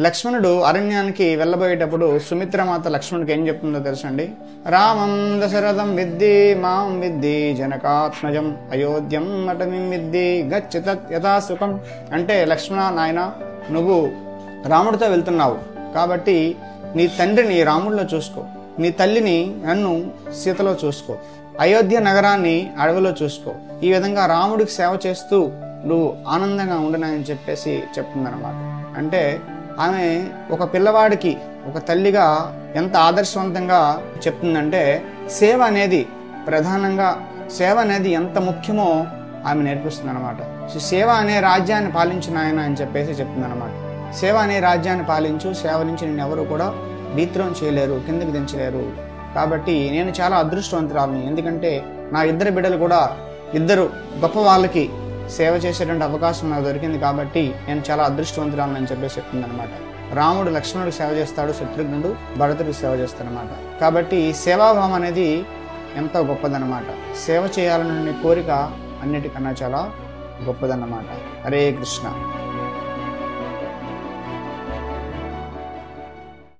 లక్ష్మణుడు అరణ్యానికి వెళ్ళబోయేటప్పుడు సుమిత్రమాత లక్ష్మణుడికి ఏం చెప్తుందో తెలుసండి. రామం దశరథం విద్ది మాం విద్ది జనకాత్మజం అయోధ్యం అటవిం విద్ది గచ్చ తత్ యథా సుఖం. అంటే లక్ష్మణ నాయన, నువ్వు రాముడితో వెళ్తున్నావు కాబట్టి నీ తండ్రిని రాముడిలో చూసుకో, నీ తల్లిని నన్ను సీతలో చూసుకో, అయోధ్య నగరాన్ని అడవిలో చూసుకో. ఈ విధంగా రాముడికి సేవ చేస్తూ నువ్వు ఆనందంగా ఉండనని చెప్పేసి చెప్తుందన్నమాట. అంటే ఆమె ఒక పిల్లవాడికి ఒక తల్లిగా ఎంత ఆదర్శవంతంగా చెప్తుందంటే సేవ అనేది ప్రధానంగా, సేవ అనేది ఎంత ముఖ్యమో ఆమె నేర్పిస్తుంది అనమాట. సేవ అనే రాజ్యాన్ని పాలించిన ఆయన అని చెప్పేసి చెప్తుంది అనమాట. సేవ అనే రాజ్యాన్ని పాలించు, సేవ నుంచి నేను ఎవరు కూడా డీత్రోన్ చేయలేరు, కిందకి దించలేరు. కాబట్టి నేను చాలా అదృష్టవంతురాలని, ఎందుకంటే నా ఇద్దరు బిడ్డలు కూడా ఇద్దరు గొప్ప వాళ్ళకి సేవ చేసేటువంటి అవకాశం నాకు దొరికింది కాబట్టి నేను చాలా అదృష్టవంతురాలని అని చెప్పేసి చెప్తుంది అనమాట. రాముడు లక్ష్మణుడికి సేవ చేస్తాడు, శత్రుఘ్నుడు భరతుడికి సేవ చేస్తాడనమాట. కాబట్టి సేవాభావం అనేది ఎంతో గొప్పదన్నమాట. సేవ చేయాలనే కోరిక అన్నిటికన్నా చాలా గొప్పదన్నమాట. హరే కృష్ణ.